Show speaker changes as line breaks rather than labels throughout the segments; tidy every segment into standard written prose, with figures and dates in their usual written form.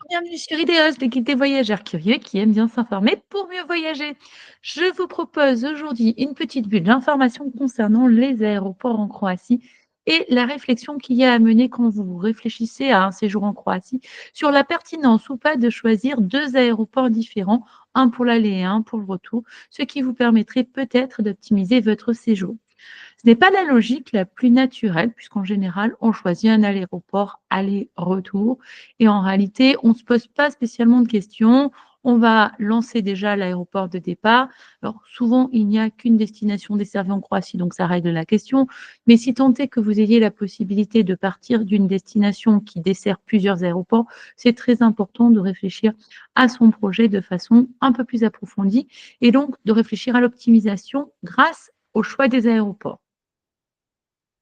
Bienvenue sur Idéos, le guide des voyageurs curieux qui aiment bien s'informer pour mieux voyager. Je vous propose aujourd'hui une petite bulle d'informations concernant les aéroports en Croatie et la réflexion qu'il y a à mener quand vous réfléchissez à un séjour en Croatie sur la pertinence ou pas de choisir deux aéroports différents, un pour l'aller et un pour le retour, ce qui vous permettrait peut-être d'optimiser votre séjour. Ce n'est pas la logique la plus naturelle, puisqu'en général, on choisit un aéroport aller-retour. Et en réalité, on ne se pose pas spécialement de questions. On va lancer déjà l'aéroport de départ. Alors, souvent, il n'y a qu'une destination desservie en Croatie, donc ça règle la question. Mais si tant est que vous ayez la possibilité de partir d'une destination qui dessert plusieurs aéroports, c'est très important de réfléchir à son projet de façon un peu plus approfondie et donc de réfléchir à l'optimisation grâce au choix des aéroports.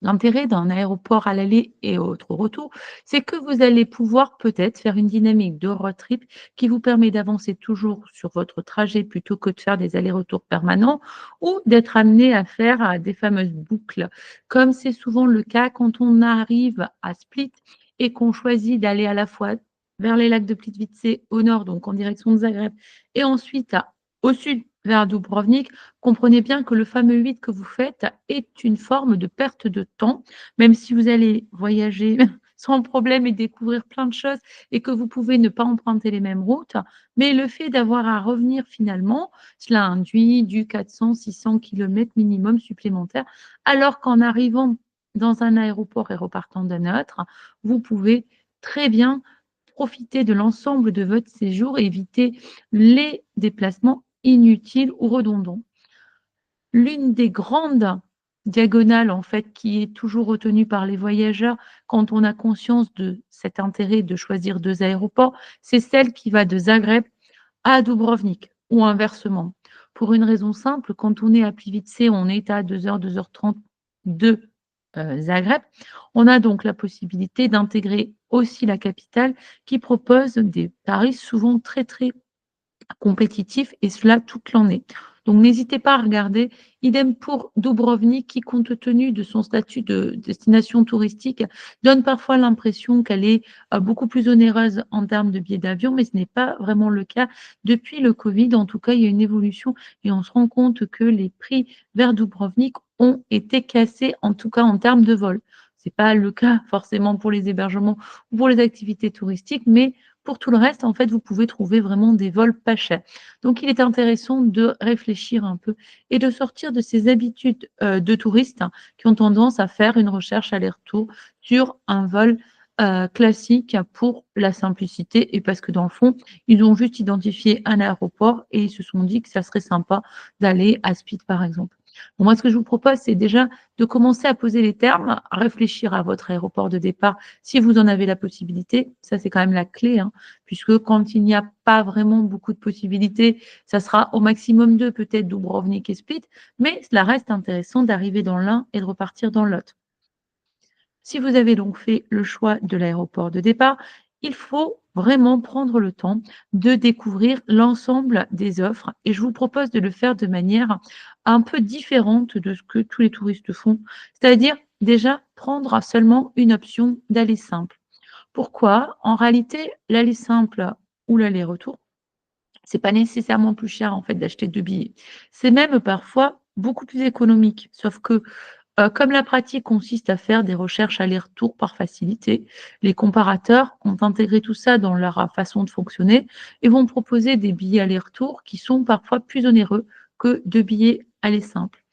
L'intérêt d'un aéroport à l'aller et autre au retour, c'est que vous allez pouvoir peut-être faire une dynamique de road trip qui vous permet d'avancer toujours sur votre trajet plutôt que de faire des allers-retours permanents ou d'être amené à faire des fameuses boucles, comme c'est souvent le cas quand on arrive à Split et qu'on choisit d'aller à la fois vers les lacs de Plitvice au nord, donc en direction de Zagreb, et ensuite au sud vers Dubrovnik. Comprenez bien que le fameux 8 que vous faites est une forme de perte de temps, même si vous allez voyager sans problème et découvrir plein de choses et que vous pouvez ne pas emprunter les mêmes routes. Mais le fait d'avoir à revenir finalement, cela induit du 400-600 km minimum supplémentaire, alors qu'en arrivant dans un aéroport et repartant d'un autre, vous pouvez très bien profiter de l'ensemble de votre séjour et éviter les déplacements inutiles ou redondants. L'une des grandes diagonales, en fait, qui est toujours retenue par les voyageurs quand on a conscience de cet intérêt de choisir 2 aéroports, c'est celle qui va de Zagreb à Dubrovnik ou inversement. Pour une raison simple, quand on est à Plivice, on est à 2 heures de Zagreb. On a donc la possibilité d'intégrer aussi la capitale qui propose des tarifs souvent très, très compétitif et cela toute l'année. Donc n'hésitez pas à regarder. Idem pour Dubrovnik qui, compte tenu de son statut de destination touristique, donne parfois l'impression qu'elle est beaucoup plus onéreuse en termes de billets d'avion, mais ce n'est pas vraiment le cas. Depuis le Covid, en tout cas, il y a une évolution et on se rend compte que les prix vers Dubrovnik ont été cassés, en tout cas en termes de vol. Ce n'est pas le cas forcément pour les hébergements ou pour les activités touristiques, mais pour tout le reste, en fait, vous pouvez trouver vraiment des vols pas chers. Donc, il est intéressant de réfléchir un peu et de sortir de ces habitudes de touristes qui ont tendance à faire une recherche aller-retour sur un vol classique pour la simplicité et parce que dans le fond, ils ont juste identifié un aéroport et ils se sont dit que ça serait sympa d'aller à Split, par exemple. Bon, moi, ce que je vous propose, c'est déjà de commencer à poser les termes, à réfléchir à votre aéroport de départ si vous en avez la possibilité. Ça, c'est quand même la clé, hein, puisque quand il n'y a pas vraiment beaucoup de possibilités, ça sera au maximum deux, peut-être Dubrovnik et Split, mais cela reste intéressant d'arriver dans l'un et de repartir dans l'autre. Si vous avez donc fait le choix de l'aéroport de départ, il faut vraiment prendre le temps de découvrir l'ensemble des offres et je vous propose de le faire de manière un peu différente de ce que tous les touristes font, c'est-à-dire déjà prendre seulement une option d'aller simple. Pourquoi? En réalité, l'aller simple ou l'aller-retour, c'est pas nécessairement plus cher en fait d'acheter 2 billets. C'est même parfois beaucoup plus économique, sauf que comme la pratique consiste à faire des recherches aller-retour par facilité, les comparateurs ont intégré tout ça dans leur façon de fonctionner et vont proposer des billets aller-retour qui sont parfois plus onéreux que 2 billets aller simple.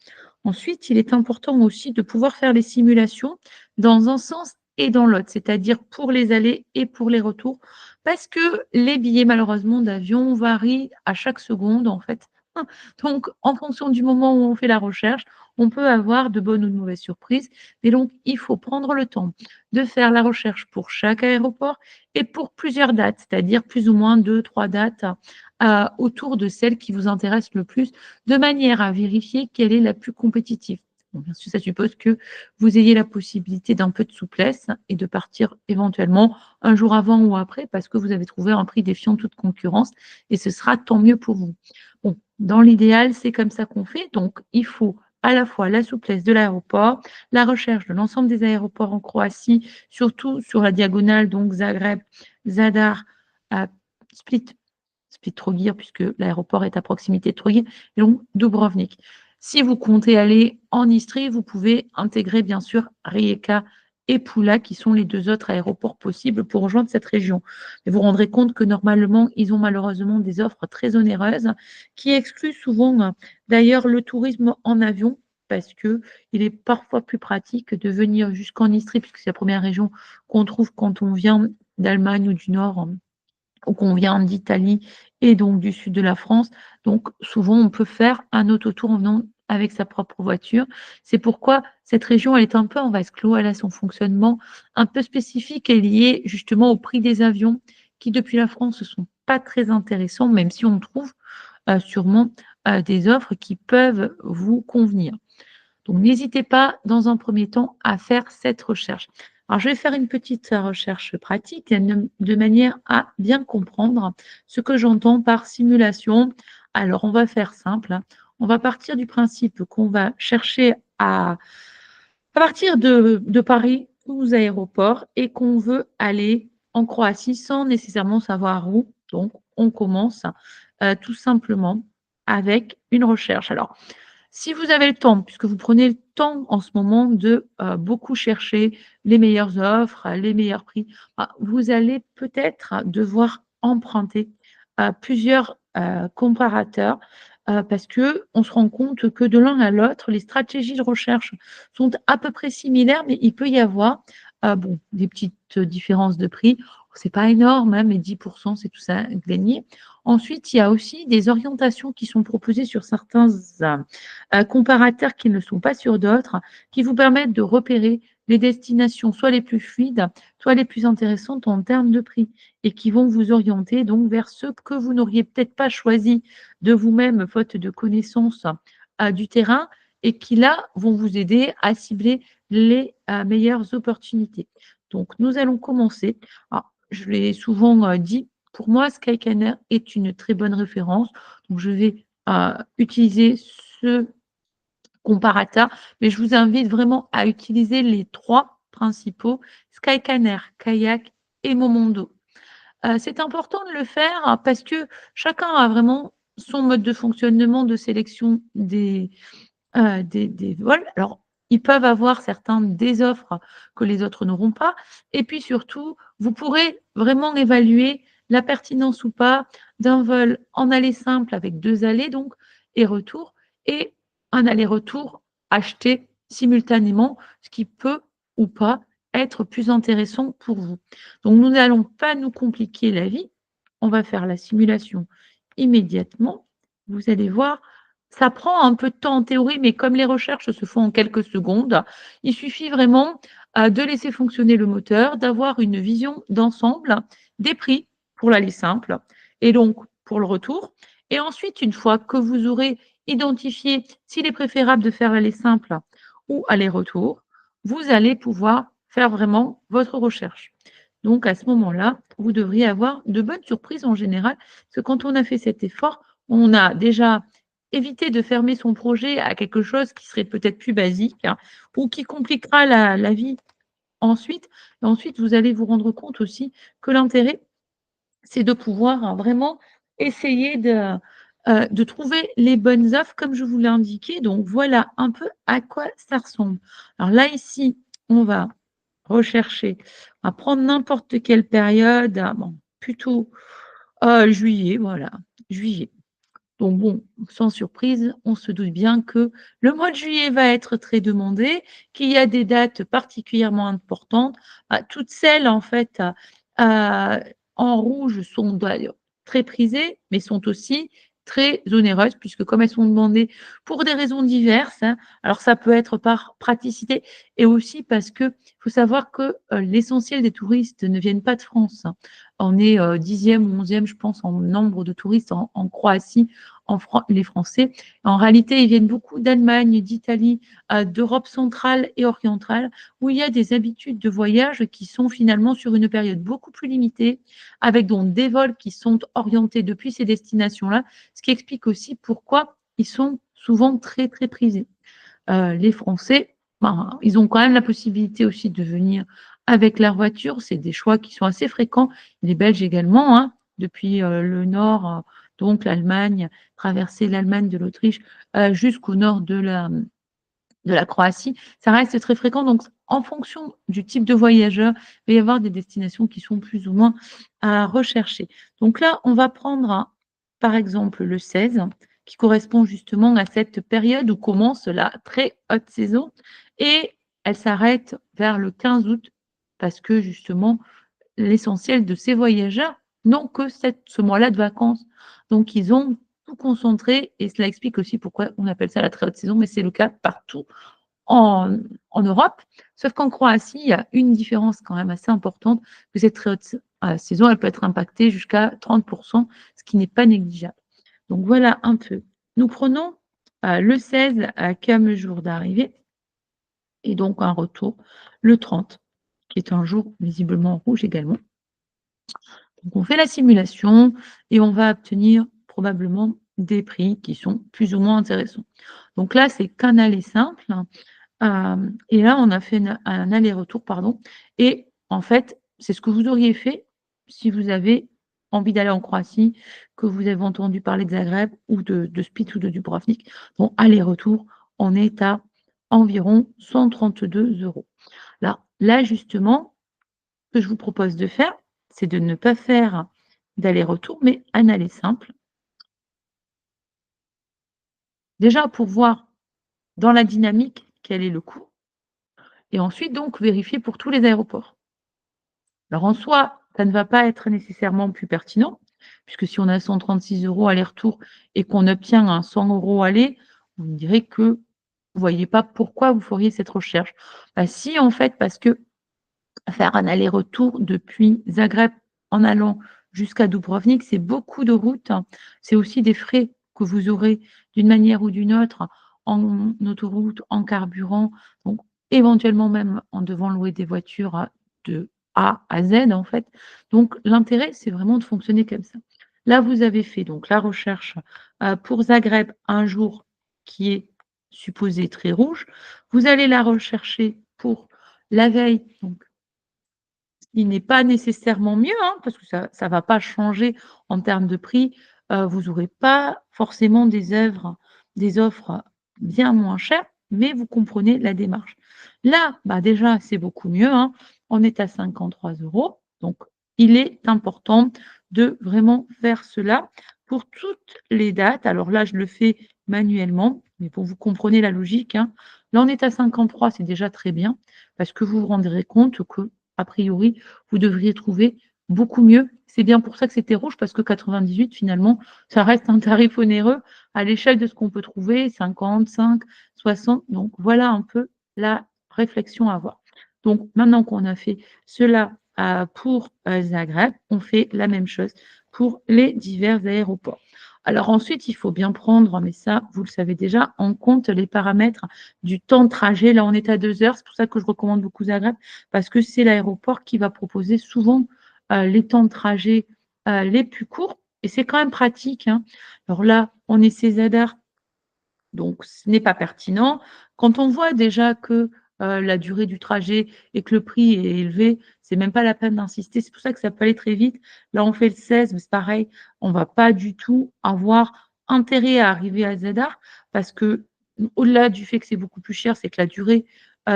Ensuite, il est important aussi de pouvoir faire les simulations dans un sens et dans l'autre, c'est-à-dire pour les allées et pour les retours, parce que les billets malheureusement d'avion varient à chaque seconde en fait. Donc, en fonction du moment où on fait la recherche, on peut avoir de bonnes ou de mauvaises surprises. Et donc, il faut prendre le temps de faire la recherche pour chaque aéroport et pour plusieurs dates, c'est-à-dire plus ou moins 2, 3 dates autour de celles qui vous intéressent le plus de manière à vérifier quelle est la plus compétitive. Bon, bien sûr, ça suppose que vous ayez la possibilité d'un peu de souplesse et de partir éventuellement un jour avant ou après parce que vous avez trouvé un prix défiant toute concurrence et ce sera tant mieux pour vous. Bon, dans l'idéal, c'est comme ça qu'on fait. Donc, il faut à la fois la souplesse de l'aéroport, la recherche de l'ensemble des aéroports en Croatie, surtout sur la diagonale, donc Zagreb, Zadar, à Split. Split-Trogir, puisque l'aéroport est à proximité de Trogir, et donc Dubrovnik. Si vous comptez aller en Istrie, vous pouvez intégrer bien sûr Rijeka et Pula, qui sont les deux autres aéroports possibles pour rejoindre cette région. Mais vous vous rendrez compte que normalement, ils ont malheureusement des offres très onéreuses qui excluent souvent d'ailleurs le tourisme en avion parce que il est parfois plus pratique de venir jusqu'en Istrie, puisque c'est la première région qu'on trouve quand on vient d'Allemagne ou du Nord ou qu'on vient d'Italie et donc du sud de la France. Donc souvent, on peut faire un autotour en venant avec sa propre voiture. C'est pourquoi cette région, elle est un peu en vase clos, elle a son fonctionnement un peu spécifique et lié justement au prix des avions qui, depuis la France, ne sont pas très intéressants, même si on trouve sûrement des offres qui peuvent vous convenir. Donc, n'hésitez pas, dans un premier temps, à faire cette recherche. Alors, je vais faire une petite recherche pratique de manière à bien comprendre ce que j'entends par simulation. Alors, on va faire simple, hein. On va partir du principe qu'on va chercher à partir de Paris aux aéroports et qu'on veut aller en Croatie sans nécessairement savoir où. Donc, on commence tout simplement avec une recherche. Alors, si vous avez le temps, puisque vous prenez le temps en ce moment de beaucoup chercher les meilleures offres, les meilleurs prix, vous allez peut-être devoir emprunter plusieurs comparateurs parce que on se rend compte que de l'un à l'autre, les stratégies de recherche sont à peu près similaires, mais il peut y avoir bon, des petites différences de prix. C'est pas énorme, hein, mais 10%, c'est tout ça gagné. Ensuite, il y a aussi des orientations qui sont proposées sur certains comparateurs qui ne le sont pas sur d'autres, qui vous permettent de repérer les destinations soit les plus fluides, soit les plus intéressantes en termes de prix et qui vont vous orienter donc vers ceux que vous n'auriez peut-être pas choisi de vous-même, faute de connaissances du terrain, et qui là vont vous aider à cibler les meilleures opportunités. Donc, nous allons commencer. Alors, je l'ai souvent dit, pour moi, Skyscanner est une très bonne référence. Donc, je vais utiliser ce comparateur, mais je vous invite vraiment à utiliser les trois principaux, Skyscanner, Kayak et Momondo. C'est important de le faire parce que chacun a vraiment son mode de fonctionnement de sélection des vols. Alors, ils peuvent avoir certains des offres que les autres n'auront pas. Et puis surtout, vous pourrez vraiment évaluer la pertinence ou pas d'un vol en aller simple avec 2 allées donc et retour et un aller-retour acheté simultanément, ce qui peut ou pas être plus intéressant pour vous. Donc nous n'allons pas nous compliquer la vie, on va faire la simulation immédiatement. Vous allez voir, ça prend un peu de temps en théorie, mais comme les recherches se font en quelques secondes, il suffit vraiment de laisser fonctionner le moteur, d'avoir une vision d'ensemble des prix pour l'aller simple et donc pour le retour. Et ensuite, une fois que vous aurez identifié s'il est préférable de faire l'aller simple ou aller-retour, vous allez pouvoir faire vraiment votre recherche. Donc à ce moment-là, vous devriez avoir de bonnes surprises en général, parce que quand on a fait cet effort, on a déjà éviter de fermer son projet à quelque chose qui serait peut-être plus basique, hein, ou qui compliquera la vie ensuite. Et ensuite, vous allez vous rendre compte aussi que l'intérêt, c'est de pouvoir vraiment essayer de trouver les bonnes offres comme je vous l'ai indiqué. Donc voilà un peu à quoi ça ressemble. Alors là, ici, on va rechercher, on va prendre n'importe quelle période, bon, plutôt juillet, voilà, juillet. Donc bon, sans surprise, on se doute bien que le mois de juillet va être très demandé, qu'il y a des dates particulièrement importantes. Toutes celles en fait en rouge sont d'ailleurs très prisées, mais sont aussi très onéreuses puisque comme elles sont demandées pour des raisons diverses, hein, alors ça peut être par praticité et aussi parce que faut savoir que l'essentiel des touristes ne viennent pas de France, hein. On est 10e ou 11e, je pense, en nombre de touristes en Croatie les Français. En réalité, ils viennent beaucoup d'Allemagne, d'Italie, d'Europe centrale et orientale, où il y a des habitudes de voyage qui sont finalement sur une période beaucoup plus limitée, avec donc des vols qui sont orientés depuis ces destinations-là, ce qui explique aussi pourquoi ils sont souvent très, très prisés. Les Français, ben, ils ont quand même la possibilité aussi de venir avec leur voiture. C'est des choix qui sont assez fréquents. Les Belges également, hein, depuis, le nord, donc l'Allemagne, traverser l'Allemagne de l'Autriche, jusqu'au nord de la Croatie, ça reste très fréquent. Donc, en fonction du type de voyageur, il va y avoir des destinations qui sont plus ou moins à rechercher. Donc là, on va prendre, par exemple, le 16, qui correspond justement à cette période où commence la très haute saison et elle s'arrête vers le 15 août parce que justement, l'essentiel de ces voyageurs n'ont que ce mois-là de vacances. Donc, ils ont tout concentré et cela explique aussi pourquoi on appelle ça la très haute saison, mais c'est le cas partout en en Europe. Sauf qu'en Croatie, il y a une différence quand même assez importante, que cette très haute saison, elle peut être impactée jusqu'à 30, ce qui n'est pas négligeable. Donc voilà un peu. Nous prenons, le 16, comme jour d'arrivée et donc un retour le 30, qui est un jour visiblement rouge également. Donc on fait la simulation et on va obtenir probablement des prix qui sont plus ou moins intéressants. Donc là, c'est qu'un aller simple, et là, on a fait un aller-retour, pardon, et en fait, c'est ce que vous auriez fait si vous avez envie d'aller en Croatie, que vous avez entendu parler de Zagreb ou de Split ou de Dubrovnik. Donc aller-retour, on est à environ 132 €. Là justement, ce que je vous propose de faire, c'est de ne pas faire d'aller-retour, mais un aller simple. Déjà pour voir dans la dynamique quel est le coût et ensuite donc vérifier pour tous les aéroports. Alors en soi, ça ne va pas être nécessairement plus pertinent, puisque si on a 136 € aller-retour et qu'on obtient un 100 € aller, vous me direz que vous ne voyez pas pourquoi vous feriez cette recherche. Bah si, en fait, parce que faire un aller-retour depuis Zagreb en allant jusqu'à Dubrovnik, c'est beaucoup de routes. C'est aussi des frais que vous aurez d'une manière ou d'une autre en autoroute, en carburant, donc éventuellement même en devant louer des voitures de A à Z, en fait. Donc l'intérêt, c'est vraiment de fonctionner comme ça. Là, vous avez fait donc la recherche, pour Zagreb, un jour qui est supposé très rouge. Vous allez la rechercher pour la veille, donc il n'est pas nécessairement mieux, hein, parce que ça va pas changer en termes de prix. Vous aurez pas forcément des offres bien moins chères, mais vous comprenez la démarche. Là, bah, déjà, c'est beaucoup mieux, hein. On est à 53 €, donc il est important de vraiment faire cela pour toutes les dates. Alors là, je le fais manuellement, mais bon, vous comprenez la logique, hein. Là, on est à 53, c'est déjà très bien parce que vous vous rendrez compte que a priori, vous devriez trouver beaucoup mieux. C'est bien pour ça que c'était rouge parce que 98 finalement, ça reste un tarif onéreux à l'échelle de ce qu'on peut trouver, 55, 60. Donc voilà un peu la réflexion à avoir. Donc maintenant qu'on a fait cela, pour, Zagreb, on fait la même chose pour les divers aéroports. Alors ensuite, il faut bien prendre, mais ça, vous le savez déjà, en compte les paramètres du temps de trajet. Là, on est à 2 heures, c'est pour ça que je recommande beaucoup Zagreb parce que c'est l'aéroport qui va proposer souvent, les temps de trajet, les plus courts et c'est quand même pratique, hein. Alors là, on est César, donc ce n'est pas pertinent. Quand on voit déjà que, la durée du trajet et que le prix est élevé, c'est même pas la peine d'insister. C'est pour ça que ça peut aller très vite. Là, on fait le 16, mais c'est pareil, on va pas du tout avoir intérêt à arriver à Zadar parce que, au-delà du fait que c'est beaucoup plus cher, c'est que la durée,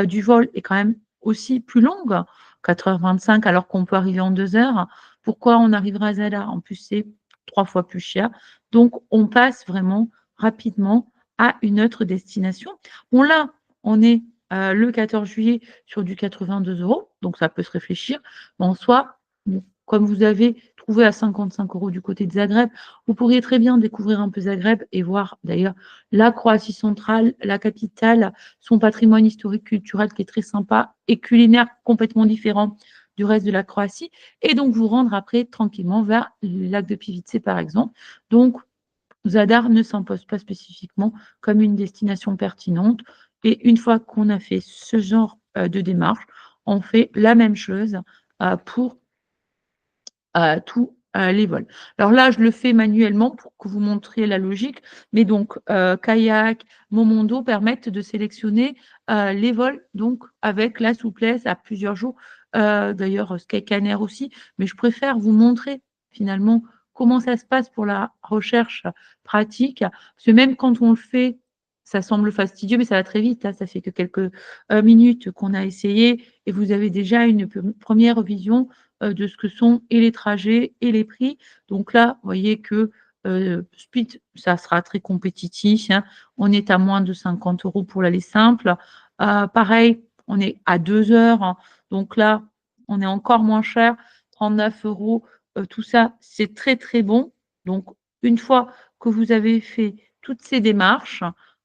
du vol est quand même aussi plus longue, 4h25 alors qu'on peut arriver en 2 heures. Pourquoi on arrivera à Zadar? En plus, c'est 3 fois plus cher. Donc on passe vraiment rapidement à une autre destination. Bon là, on est, le 14 juillet sur du 82 €, donc ça peut se réfléchir. Mais en soi, bon, comme vous avez trouvé à 55 € du côté de Zagreb, vous pourriez très bien découvrir un peu Zagreb et voir d'ailleurs la Croatie centrale, la capitale, son patrimoine historique culturel qui est très sympa et culinaire complètement différent du reste de la Croatie et donc vous rendre après tranquillement vers le lac de Pivice par exemple. Donc Zadar ne s'impose pas spécifiquement comme une destination pertinente et une fois qu'on a fait ce genre, de démarche, on fait la même chose, pour, tout, les vols. Alors là, je le fais manuellement pour que vous montriez la logique, mais donc Kayak, Momondo permettent de sélectionner, les vols donc avec la souplesse à plusieurs jours. D'ailleurs, Skyscanner aussi, mais je préfère vous montrer finalement comment ça se passe pour la recherche pratique. Parce que même quand on le fait, ça semble fastidieux, mais ça va très vite, hein. Ça fait que quelques, minutes qu'on a essayé et vous avez déjà une première vision, de ce que sont et les trajets et les prix. Donc là, vous voyez que, Split, ça sera très compétitif, hein. On est à moins de 50 € pour l'aller simple. Pareil, on est à 2 heures, hein. Donc là, on est encore moins cher, 39 €. Tout ça, c'est très, très bon. Donc une fois que vous avez fait toutes ces démarches,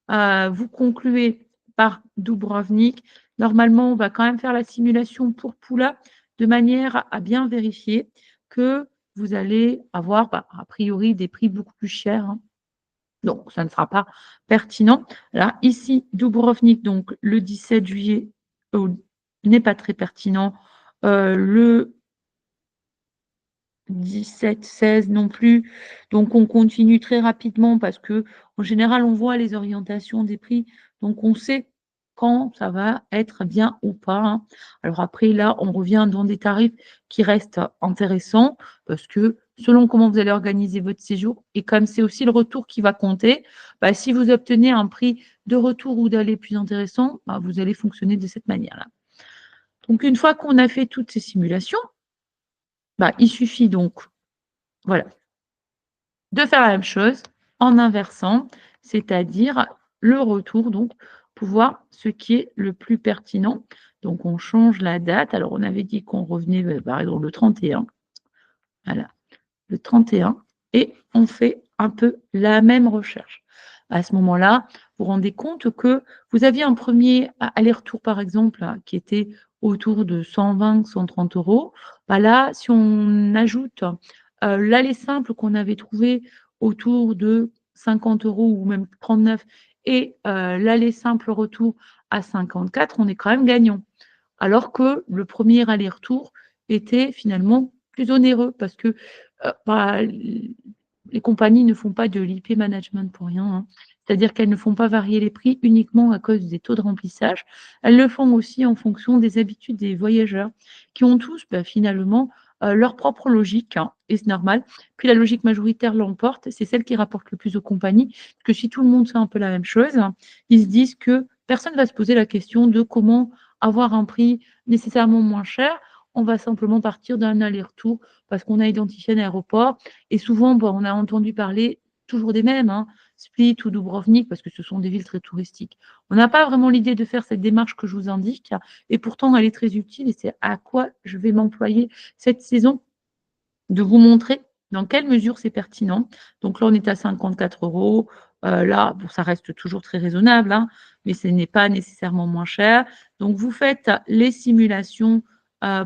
vous concluez par Dubrovnik. Normalement, on va quand même faire la simulation pour Pula de manière à bien vérifier que vous allez avoir, bah, a priori des prix beaucoup plus chers, hein. Donc ça ne sera pas pertinent. Là, ici, Dubrovnik, donc le 17 juillet, n'est pas très pertinent. Le 17, 16 non plus. Donc on continue très rapidement parce que en général, on voit les orientations des prix, donc on sait quand ça va être bien ou pas, hein. Alors après, là, on revient dans des tarifs qui restent intéressants parce que selon comment vous allez organiser votre séjour et comme c'est aussi le retour qui va compter, bah, si vous obtenez un prix de retour ou d'aller plus intéressant, bah, vous allez fonctionner de cette manière-là. Donc une fois qu'on a fait toutes ces simulations, bah, il suffit donc, voilà, de faire la même chose en inversant, c'est-à-dire le retour, donc pour voir ce qui est le plus pertinent. Donc on change la date. Alors on avait dit qu'on revenait, par exemple le 31. Voilà, le 31 et on fait un peu la même recherche. À ce moment-là, vous vous rendez compte que vous aviez un premier aller-retour, par exemple, hein, qui était autour de 120-130 €. Bah là, si on ajoute l'aller simple qu'on avait trouvé autour de 50 € ou même 39 et l'aller simple retour à 54, on est quand même gagnant. Alors que le premier aller-retour était finalement plus onéreux parce que, bah, les compagnies ne font pas de l'IP management pour rien, hein. C'est-à-dire qu'elles ne font pas varier les prix uniquement à cause des taux de remplissage. Elles le font aussi en fonction des habitudes des voyageurs qui ont tous, bah, finalement, leur propre logique, hein, et c'est normal. Puis la logique majoritaire l'emporte, c'est celle qui rapporte le plus aux compagnies. Parce que si tout le monde fait un peu la même chose, ils se disent que personne ne va se poser la question de comment avoir un prix nécessairement moins cher. On va simplement partir d'un aller-retour parce qu'on a identifié un aéroport et souvent, bon, on a entendu parler toujours des mêmes, hein, Split ou Dubrovnik parce que ce sont des villes très touristiques. On n'a pas vraiment l'idée de faire cette démarche que je vous indique et pourtant elle est très utile et c'est à quoi je vais m'employer cette saison, de vous montrer dans quelle mesure c'est pertinent. Donc là, on est à 54 €. Là, bon, ça reste toujours très raisonnable, hein, mais ce n'est pas nécessairement moins cher. Donc vous faites les simulations,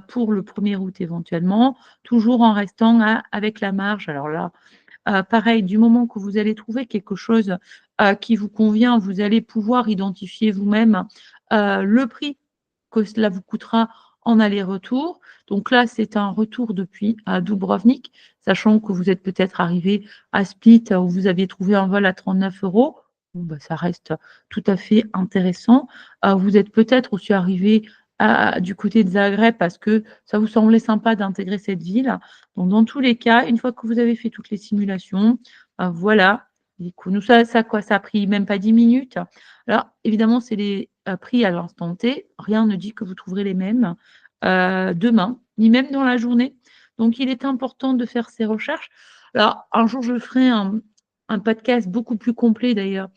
pour le 1er août éventuellement, toujours en restant à avec la marge. Alors là, pareil, du moment que vous allez trouver quelque chose, qui vous convient, vous allez pouvoir identifier vous-même, le prix que cela vous coûtera en aller-retour. Donc là, c'est un retour depuis, Dubrovnik, sachant que vous êtes peut-être arrivé à Split, où vous aviez trouvé un vol à 39 €. Bon, bah, ça reste tout à fait intéressant. Vous êtes peut-être aussi arrivé du côté de Zagreb parce que ça vous semblait sympa d'intégrer cette ville. Donc dans tous les cas, une fois que vous avez fait toutes les simulations, voilà, du coup, nous ça quoi? Ça a pris même pas 10 minutes. Alors évidemment, c'est les, prix à l'instant T. Rien ne dit que vous trouverez les mêmes, demain, ni même dans la journée. Donc il est important de faire ces recherches. Alors un jour, je ferai un podcast beaucoup plus complet d'ailleurs,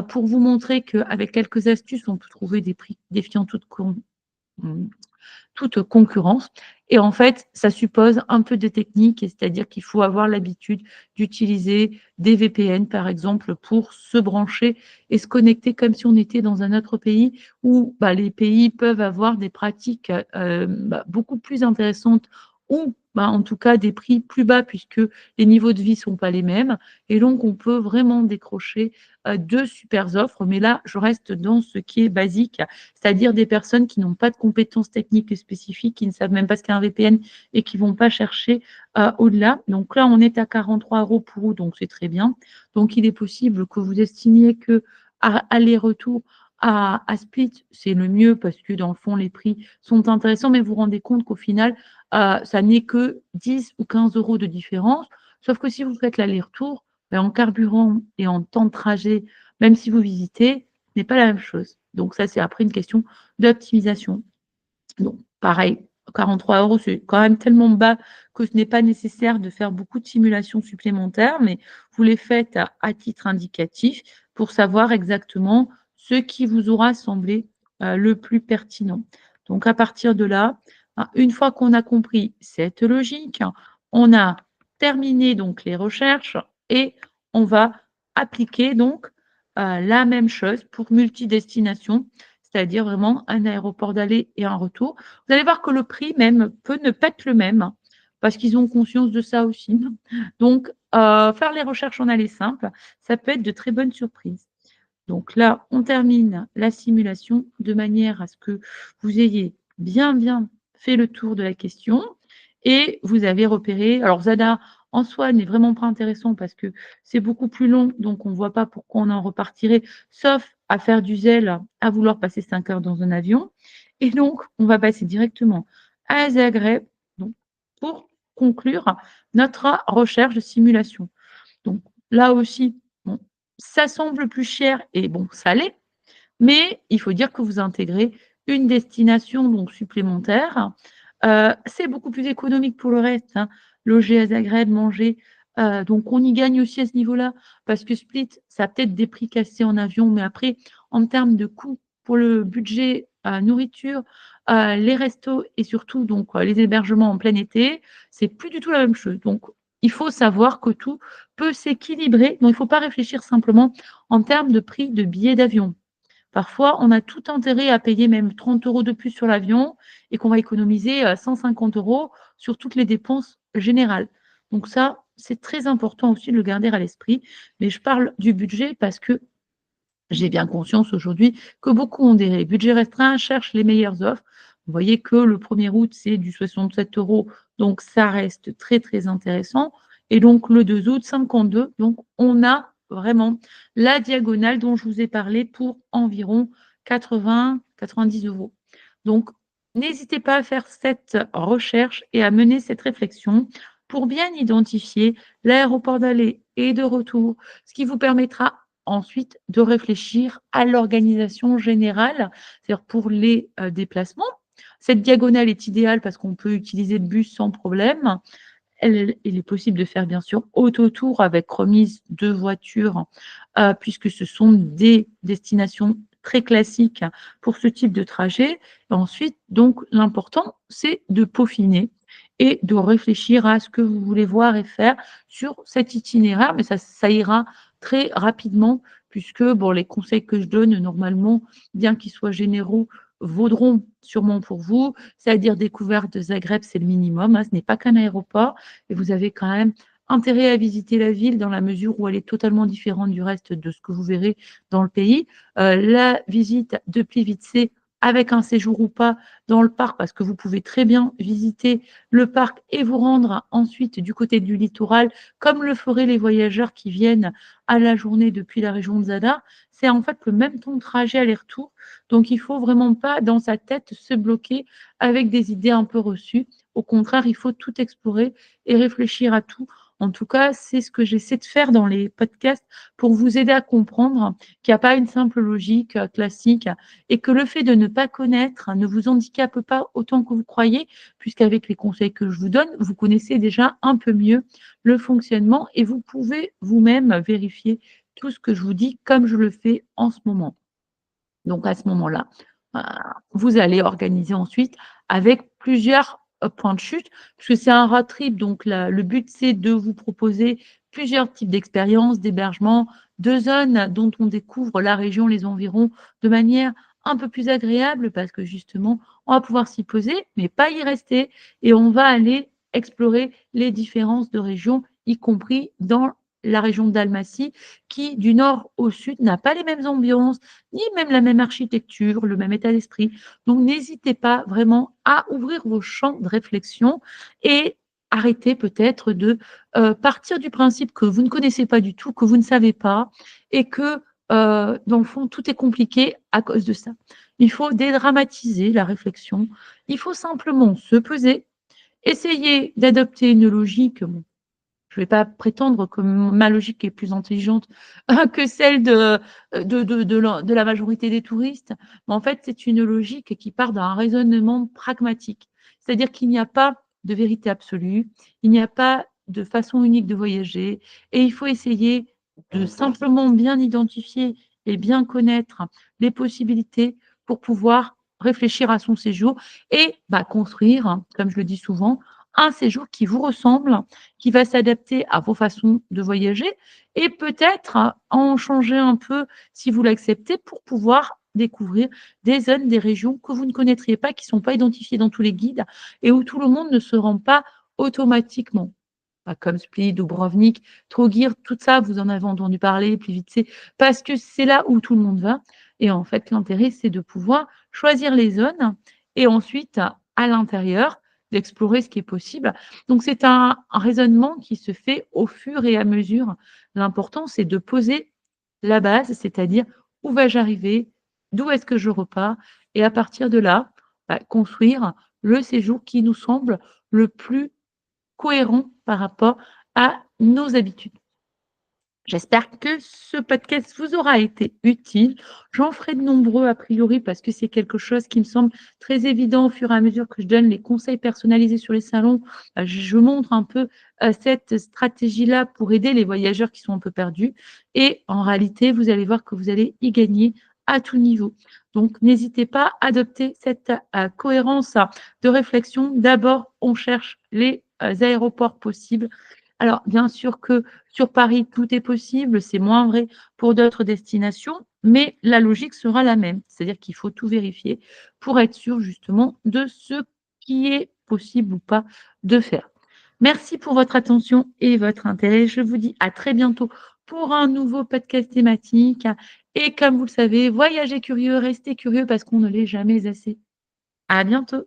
pour vous montrer qu'avec quelques astuces, on peut trouver des prix défiant mmh, toute concurrence et en fait, ça suppose un peu de technique et c'est-à-dire qu'il faut avoir l'habitude d'utiliser des VPN, par exemple, pour se brancher et se connecter comme si on était dans un autre pays où, bah, les pays peuvent avoir des pratiques, bah, beaucoup plus intéressantes ou bah, en tout cas des prix plus bas puisque les niveaux de vie sont pas les mêmes et donc on peut vraiment décrocher, de supers offres. Mais là, je reste dans ce qui est basique, c'est-à-dire des personnes qui n'ont pas de compétences techniques spécifiques, qui ne savent même pas ce qu'est un VPN et qui vont pas chercher, au-delà. Donc là, on est à 43 € pour vous, donc c'est très bien. Donc il est possible que vous estimiez que à aller-retour à Split, c'est le mieux parce que dans le fond, les prix sont intéressants, mais vous vous rendez compte qu'au final, ça n'est que 10 ou 15 € de différence. Sauf que si vous faites l'aller-retour, ben, en carburant et en temps de trajet, même si vous visitez, ce n'est pas la même chose. Donc ça, c'est après une question d'optimisation. Donc pareil, 43 €, c'est quand même tellement bas que ce n'est pas nécessaire de faire beaucoup de simulations supplémentaires, mais vous les faites à titre indicatif pour savoir exactement ce qui vous aura semblé, le plus pertinent. Donc à partir de là, une fois qu'on a compris cette logique, on a terminé donc les recherches et on va appliquer donc, la même chose pour multidestination, c'est-à-dire vraiment un aéroport d'aller et un retour. Vous allez voir que le prix même peut ne pas être le même, hein, parce qu'ils ont conscience de ça aussi. Donc, faire les recherches en aller simple, ça peut être de très bonnes surprises. Donc là, on termine la simulation de manière à ce que vous ayez bien fait le tour de la question et vous avez repéré alors Zada, en soi, n'est vraiment pas intéressant parce que c'est beaucoup plus long, donc on ne voit pas pourquoi on en repartirait, sauf à faire du zèle, à vouloir passer 5 heures dans un avion et donc on va passer directement à Zagreb, donc pour conclure notre recherche de simulation. Donc là aussi, bon, ça semble plus cher et bon, ça l'est, mais il faut dire que vous intégrez une destination donc supplémentaire. C'est beaucoup plus économique pour le reste, hein, loger à Zagreb, manger, donc on y gagne aussi à ce niveau-là parce que Split, ça a peut-être des prix cassés en avion, mais après en termes de coûts pour le budget, nourriture, les restos et surtout donc les hébergements en plein été, c'est plus du tout la même chose. Donc il faut savoir que tout peut s'équilibrer, donc il ne faut pas réfléchir simplement en termes de prix de billets d'avion. Parfois, on a tout intérêt à payer même 30 € de plus sur l'avion et qu'on va économiser, 150 € sur toutes les dépenses générales. Donc ça, c'est très important aussi de le garder à l'esprit. Mais je parle du budget parce que j'ai bien conscience aujourd'hui que beaucoup ont des budgets restreints, cherchent les meilleures offres. Vous voyez que le 1er août, c'est du 67 €, donc ça reste très, très intéressant et donc le 2 août, 52, donc on a vraiment la diagonale dont je vous ai parlé pour environ 80-90 €. Donc n'hésitez pas à faire cette recherche et à mener cette réflexion pour bien identifier l'aéroport d'aller et de retour, ce qui vous permettra ensuite de réfléchir à l'organisation générale, c'est-à-dire pour les, déplacements. Cette diagonale est idéale parce qu'on peut utiliser le bus sans problème. Il est possible de faire bien sûr autotour avec remise de voiture, puisque ce sont des destinations très classiques pour ce type de trajet. Et ensuite, donc l'important, c'est de peaufiner et de réfléchir à ce que vous voulez voir et faire sur cet itinéraire, mais ça ira très rapidement puisque bon, les conseils que je donne normalement, bien qu'ils soient généraux, vaudront sûrement pour vous. C'est-à-dire découverte de Zagreb, c'est le minimum, hein, ce n'est pas qu'un aéroport et vous avez quand même intérêt à visiter la ville dans la mesure où elle est totalement différente du reste de ce que vous verrez dans le pays. La visite de Plivice avec un séjour ou pas dans le parc, parce que vous pouvez très bien visiter le parc et vous rendre ensuite du côté du littoral, comme le feraient les voyageurs qui viennent à la journée depuis la région de Zadar. C'est en fait le même temps de trajet aller-retour, donc il faut vraiment pas dans sa tête se bloquer avec des idées un peu reçues. Au contraire, il faut tout explorer et réfléchir à tout. En tout cas, c'est ce que j'essaie de faire dans les podcasts pour vous aider à comprendre qu'il n'y a pas une simple logique classique et que le fait de ne pas connaître ne vous handicape pas autant que vous croyez, puisqu'avec les conseils que je vous donne, vous connaissez déjà un peu mieux le fonctionnement et vous pouvez vous-même vérifier tout ce que je vous dis comme je le fais en ce moment. Donc à ce moment-là, heu, vous allez organiser ensuite avec plusieurs, points de chute, puisque c'est un road trip, donc le but, c'est de vous proposer plusieurs types d'expériences, d'hébergement, de zones dont on découvre la région, les environs, de manière un peu plus agréable parce que justement, on va pouvoir s'y poser, mais pas y rester et on va aller explorer les différences de régions, y compris dans la région de Dalmatie, qui, du nord au sud, n'a pas les mêmes ambiances, ni même la même architecture, le même état d'esprit. Donc, n'hésitez pas vraiment à ouvrir vos champs de réflexion et arrêter peut-être de partir du principe que vous ne connaissez pas du tout, que vous ne savez pas et que, dans le fond, tout est compliqué à cause de ça. Il faut dédramatiser la réflexion. Il faut simplement se poser, essayer d'adopter une logique. Bon, je ne vais pas prétendre que ma logique est plus intelligente que celle de la majorité des touristes, mais en fait, c'est une logique qui part d'un raisonnement pragmatique. C'est-à-dire qu'il n'y a pas de vérité absolue, il n'y a pas de façon unique de voyager et il faut essayer de simplement bien identifier et bien connaître les possibilités pour pouvoir réfléchir à son séjour et bah, construire, comme je le dis souvent, un séjour qui vous ressemble, qui va s'adapter à vos façons de voyager et peut-être en changer un peu si vous l'acceptez pour pouvoir découvrir des zones, des régions que vous ne connaîtriez pas, qui ne sont pas identifiées dans tous les guides et où tout le monde ne se rend pas automatiquement. Pas comme Split, Dubrovnik, Trogir, tout ça, vous en avez entendu parler, Plivice, parce que c'est là où tout le monde va. Et en fait, l'intérêt, c'est de pouvoir choisir les zones et ensuite, à l'intérieur, d'explorer ce qui est possible. Donc, c'est un raisonnement qui se fait au fur et à mesure. L'important, c'est de poser la base, c'est-à-dire où vais-je arriver, d'où est-ce que je repars, et à partir de là, bah, construire le séjour qui nous semble le plus cohérent par rapport à nos habitudes. J'espère que ce podcast vous aura été utile. J'en ferai de nombreux a priori parce que c'est quelque chose qui me semble très évident au fur et à mesure que je donne les conseils personnalisés sur les salons. Je montre un peu cette stratégie-là pour aider les voyageurs qui sont un peu perdus. Et en réalité, vous allez voir que vous allez y gagner à tout niveau. Donc, n'hésitez pas à adopter cette cohérence de réflexion. D'abord, on cherche les aéroports possibles. Alors, bien sûr que sur Paris, tout est possible, c'est moins vrai pour d'autres destinations, mais la logique sera la même. C'est-à-dire qu'il faut tout vérifier pour être sûr justement de ce qui est possible ou pas de faire. Merci pour votre attention et votre intérêt. Je vous dis à très bientôt pour un nouveau podcast thématique. Et comme vous le savez, voyagez curieux, restez curieux parce qu'on ne l'est jamais assez. À bientôt.